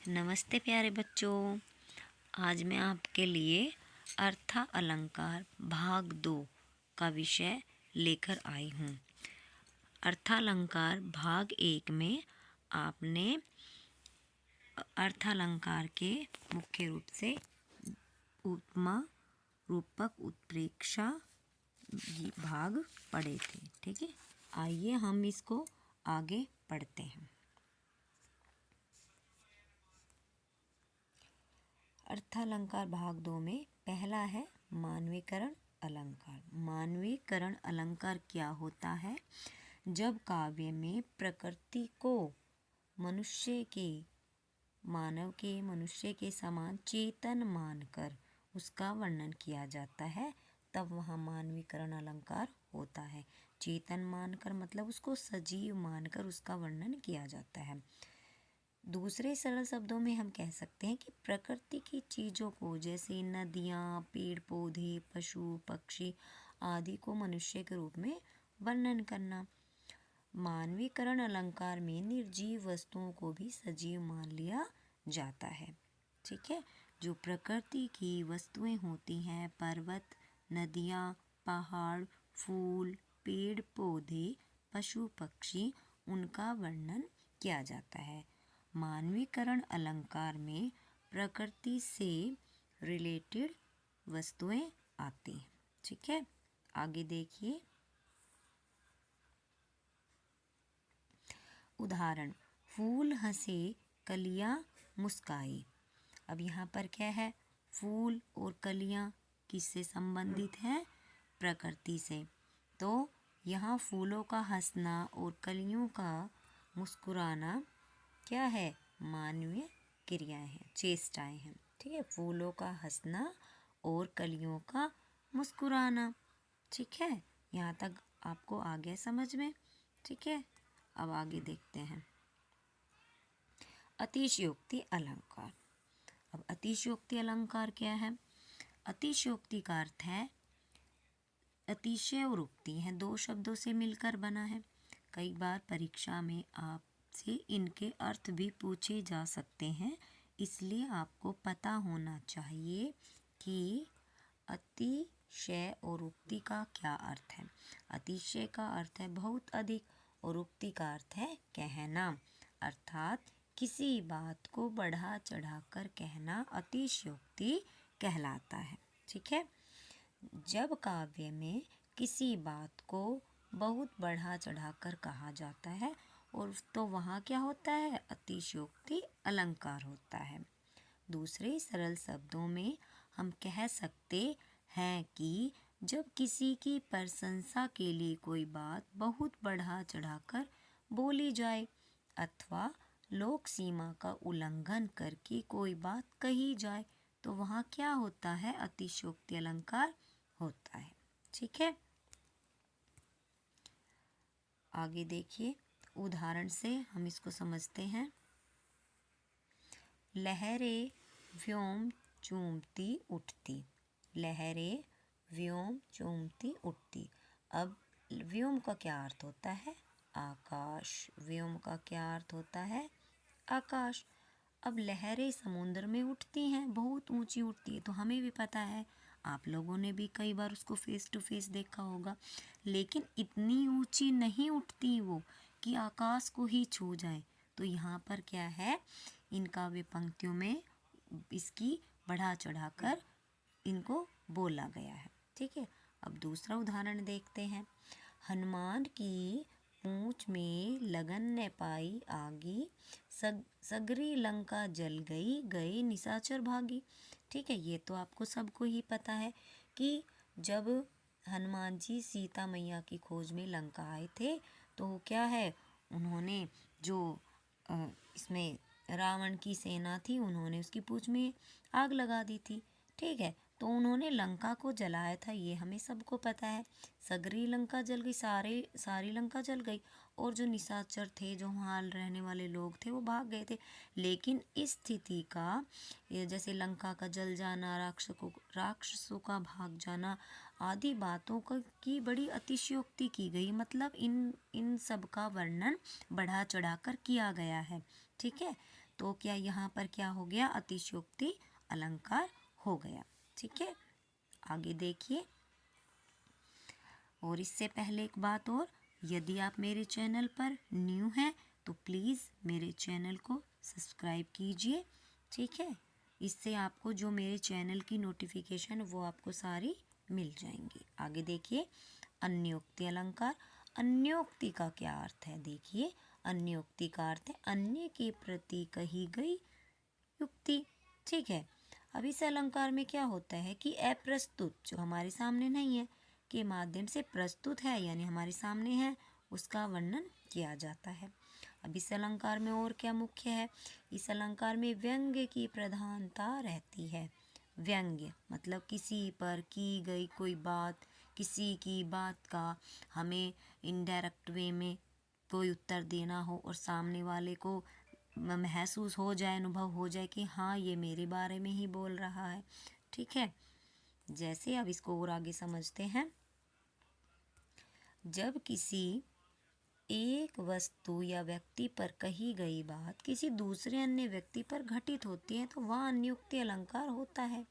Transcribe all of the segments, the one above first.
नमस्ते प्यारे बच्चों। आज मैं आपके लिए अर्था अलंकार भाग 2 का विषय लेकर आई हूँ। अर्थालंकार भाग 1 में आपने अर्थालंकार के मुख्य रूप से उपमा, रूपक, उत्प्रेक्षा भाग पढ़े थे। ठीक है, आइए हम इसको आगे पढ़ते हैं। अर्थालंकार भाग 2 में पहला है मानवीकरण अलंकार। मानवीकरण अलंकार क्या होता है? जब काव्य में प्रकृति को मनुष्य के समान चेतन मानकर उसका वर्णन किया जाता है, तब वहाँ मानवीकरण अलंकार होता है। चेतन मानकर मतलब उसको सजीव मानकर उसका वर्णन किया जाता है। दूसरे सरल शब्दों में हम कह सकते हैं कि प्रकृति की चीज़ों को, जैसे नदियाँ, पेड़ पौधे, पशु पक्षी आदि को मनुष्य के रूप में वर्णन करना। मानवीकरण अलंकार में निर्जीव वस्तुओं को भी सजीव मान लिया जाता है। ठीक है, जो प्रकृति की वस्तुएं होती हैं, पर्वत, नदियाँ, पहाड़, फूल, पेड़ पौधे, पशु पक्षी, उनका वर्णन किया जाता है। मानवीकरण अलंकार में प्रकृति से रिलेटेड वस्तुएं आती हैं। ठीक है, आगे देखिए। उदाहरण, फूल हंसे कलियां मुस्काई। अब यहाँ पर क्या है? फूल और कलियां किससे संबंधित हैं? प्रकृति से। तो यहाँ फूलों का हंसना और कलियों का मुस्कुराना क्या है? मानवीय क्रियाएं हैं, चेष्टाएं हैं। ठीक है, फूलों का हंसना और कलियों का मुस्कुराना। ठीक है, यहाँ तक आपको आ गया समझ में? ठीक है, अब आगे देखते हैं। अतिशयोक्ति अलंकार। अब अतिशयोक्ति अलंकार क्या है? अतिशयोक्ति का अर्थ है अतिशय और उक्ति है, दो शब्दों से मिलकर बना है। कई बार परीक्षा में आपसे इनके अर्थ भी पूछे जा सकते हैं, इसलिए आपको पता होना चाहिए कि अतिशय और उक्ति का क्या अर्थ है। अतिशय का अर्थ है बहुत अधिक और उक्ति का अर्थ है कहना, अर्थात किसी बात को बढ़ा चढ़ाकर कहना अतिशयोक्ति कहलाता है। ठीक है, जब काव्य में किसी बात को बहुत बढ़ा चढ़ाकर कहा जाता है और तो वहाँ क्या होता है? अतिशयोक्ति अलंकार होता है। दूसरे सरल शब्दों में हम कह सकते हैं कि जब किसी की प्रशंसा के लिए कोई बात बहुत बढ़ा चढ़ाकर बोली जाए अथवा लोक सीमा का उल्लंघन करके कोई बात कही जाए, तो वहाँ क्या होता है? अतिशयोक्ति अलंकार होता है। ठीक है, आगे देखिए। उदाहरण से हम इसको समझते हैं। लहरें व्योम चूमती उठती। लहरें व्योम चूमती उठती। अब व्योम का क्या अर्थ होता है? आकाश। व्योम का क्या अर्थ होता है? आकाश। अब लहरें समुद्र में उठती हैं, बहुत ऊंची उठती है, तो हमें भी पता है, आप लोगों ने भी कई बार उसको फेस टू फेस देखा होगा, लेकिन इतनी ऊंची नहीं उठती वो कि आकाश को ही छू जाए। तो यहाँ पर क्या है? इन काव्य पंक्तियों में इसकी बढ़ा चढ़ाकर इनको बोला गया है। ठीक है, अब दूसरा उदाहरण देखते हैं। हनुमान की पूंछ में लगन न पाई आगी, सगरी लंका जल गई, गए निशाचर भागी। ठीक है, ये तो आपको सबको ही पता है कि जब हनुमान जी सीता मैया की खोज में लंका आए थे, तो क्या है, उन्होंने जो इसमें रावण की सेना थी, उन्होंने उसकी पूंछ में आग लगा दी थी। ठीक है, तो उन्होंने लंका को जलाया था, ये हमें सबको पता है। सगरी लंका जल गई, सारी लंका जल गई, और जो निशाचर थे, जो वहाँ रहने वाले लोग थे, वो भाग गए थे। लेकिन इस स्थिति का, जैसे लंका का जल जाना, राक्षसों का भाग जाना आदि बातों की बड़ी अतिशयोक्ति की गई, मतलब इन सब का वर्णन बढ़ा चढ़ाकर किया गया है। ठीक है, तो क्या यहाँ पर क्या हो गया, अतिशयोक्ति अलंकार हो गया। ठीक है, आगे देखिए। और इससे पहले एक बात और, यदि आप मेरे चैनल पर न्यू हैं तो प्लीज़ मेरे चैनल को सब्सक्राइब कीजिए। ठीक है, इससे आपको जो मेरे चैनल की नोटिफिकेशन वो आपको सारी मिल जाएंगी। आगे देखिए, अन्योक्ति अलंकार। अन्योक्ति का क्या अर्थ है? देखिए, अन्योक्ति का अर्थ है अन्य के प्रति कही गई युक्ति। ठीक है, अब इस अलंकार में क्या होता है कि अप्रस्तुत, जो हमारे सामने नहीं है, के माध्यम से प्रस्तुत है यानी हमारे सामने है, उसका वर्णन किया जाता है। अब इस अलंकार में और क्या मुख्य है? इस अलंकार में व्यंग्य की प्रधानता रहती है। व्यंग्य मतलब किसी पर की गई कोई बात, किसी की बात का हमें इनडायरेक्ट वे में कोई उत्तर देना हो और सामने वाले को महसूस हो जाए, अनुभव हो जाए कि हाँ ये मेरे बारे में ही बोल रहा है। ठीक है, जैसे अब इसको और आगे समझते हैं। जब किसी एक वस्तु या व्यक्ति पर कही गई बात किसी दूसरे अन्य व्यक्ति पर घटित होती है तो वह अन्योक्ति अलंकार होता है।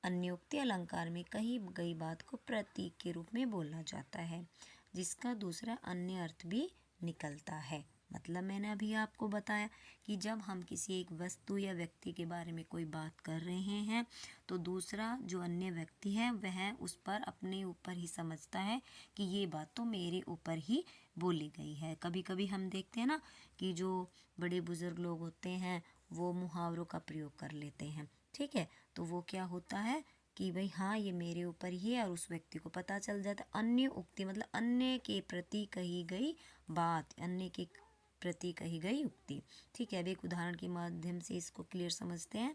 अन्योक्ति अलंकार में कही गई बात को प्रतीक के रूप में बोला जाता है, जिसका दूसरा अन्य अर्थ भी निकलता है। मतलब मैंने अभी आपको बताया कि जब हम किसी एक वस्तु या व्यक्ति के बारे में कोई बात कर रहे हैं तो दूसरा जो अन्य व्यक्ति है वह उस पर अपने ऊपर ही समझता है कि ये बात तो मेरे ऊपर ही बोली गई है। कभी कभी हम देखते हैं ना कि जो बड़े बुजुर्ग लोग होते हैं वो मुहावरों का प्रयोग कर लेते हैं। ठीक है, तो वो क्या होता है कि भाई हाँ ये मेरे ऊपर ही है और उस व्यक्ति को पता चल जाता है। अन्य उक्ति मतलब अन्य के प्रति कही गई बात, अन्य के प्रति कही गई उक्ति। ठीक है, अब एक उदाहरण के माध्यम से इसको क्लियर समझते हैं।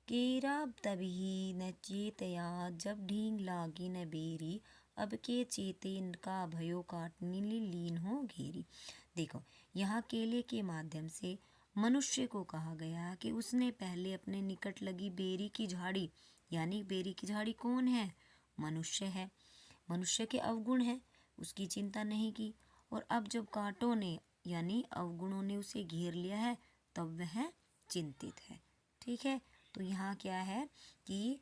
केरा तभी न चेतया जब ढींग लागी न बेरी, अब के चेते का भयो काटनी लीन हो घेरी। देखो, यहाँ केले के माध्यम से मनुष्य को कहा गया कि उसने पहले अपने निकट लगी बेरी की झाड़ी, यानी बेरी की झाड़ी कौन है? मनुष्य है। मनुष्य के अवगुण है, उसकी चिंता नहीं की। और अब जब कांटों ने यानी अवगुणों ने उसे घेर लिया है तब वह चिंतित है। ठीक है, तो यहाँ क्या है कि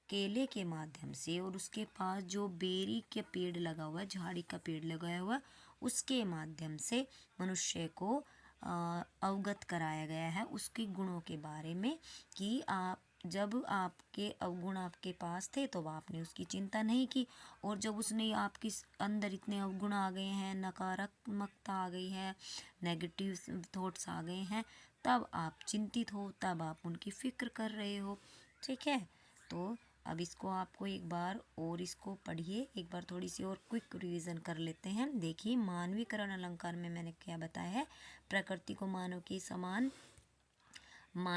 केले के माध्यम से और उसके पास जो बेरी के पेड़ लगा हुआ है, झाड़ी का पेड़ लगाया हुआ, उसके माध्यम से मनुष्य को अवगत कराया गया है उसके गुणों के बारे में कि आप जब आपके अवगुण आपके पास थे तो आपने उसकी चिंता नहीं की, और जब उसने आपके अंदर इतने अवगुण आ गए हैं, नकारात्मकता आ गई है, नेगेटिव थॉट्स आ गए हैं, तब आप चिंतित हो, तब आप उनकी फिक्र कर रहे हो। ठीक है, तो अब इसको आपको एक बार और इसको पढ़िए, एक बार थोड़ी सी और क्विक रिवीजन कर लेते हैं। देखिए, मानवीकरण अलंकार में मैंने क्या बताया है? प्रकृति को मानव के समान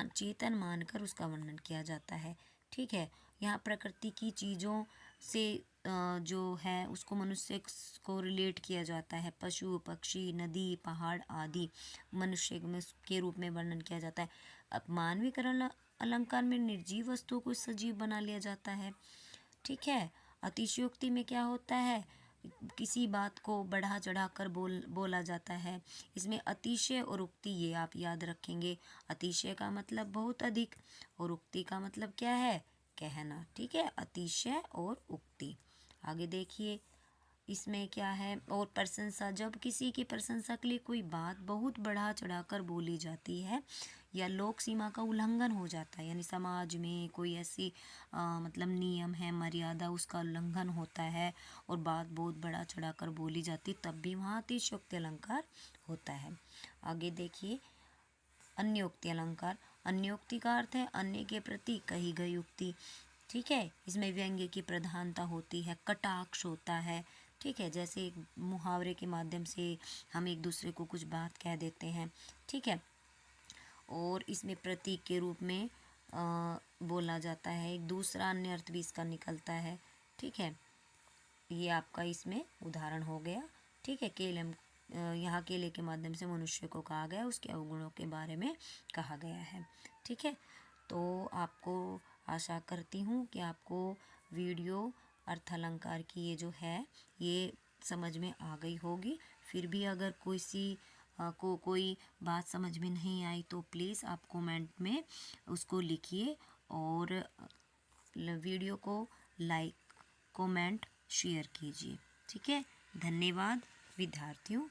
चेतन मानकर उसका वर्णन किया जाता है। ठीक है, यहाँ प्रकृति की चीज़ों से जो है उसको मनुष्य को रिलेट किया जाता है। पशु पक्षी नदी पहाड़ आदि मनुष्य के रूप में वर्णन किया जाता है। अब मानवीकरण अलंकार में निर्जीव वस्तुओं को सजीव बना लिया जाता है। ठीक है, अतिशयोक्ति में क्या होता है? किसी बात को बढ़ा चढ़ा कर बोला जाता है। इसमें अतिशय और उक्ति ये आप याद रखेंगे। अतिशय का मतलब बहुत अधिक और उक्ति का मतलब क्या है? कहना। ठीक है, अतिशय और उक्ति। आगे देखिए, इसमें क्या है? और प्रशंसा, जब किसी की प्रशंसा के लिए कोई बात बहुत बढ़ा चढ़ाकर बोली जाती है या लोक सीमा का उल्लंघन हो जाता है, यानी समाज में कोई ऐसी मतलब नियम है, मर्यादा, उसका उल्लंघन होता है और बात बहुत बढ़ा चढ़ाकर बोली जाती, तब भी वहाँ अतिशयोक्ति अलंकार होता है। आगे देखिए, अन्योक्ति अलंकार। अन्योक्ति का अर्थ है अन्य के प्रति कही गई उक्ति। ठीक है, इसमें व्यंग्य की प्रधानता होती है, कटाक्ष होता है। ठीक है, जैसे एक मुहावरे के माध्यम से हम एक दूसरे को कुछ बात कह देते हैं। ठीक है, और इसमें प्रतीक के रूप में बोला जाता है। एक दूसरा अन्य अर्थ भी इसका निकलता है। ठीक है, ये आपका इसमें उदाहरण हो गया। ठीक है, यहाँ केले के माध्यम से मनुष्य को कहा गया, उसके अवगुणों के बारे में कहा गया है। ठीक है, तो आपको आशा करती हूँ कि आपको वीडियो अर्थ अलंकार की ये जो है ये समझ में आ गई होगी। फिर भी अगर कोई सी को कोई बात समझ में नहीं आई तो प्लीज़ आप कमेंट में उसको लिखिए और वीडियो को लाइक कमेंट शेयर कीजिए। ठीक है, धन्यवाद विद्यार्थियों।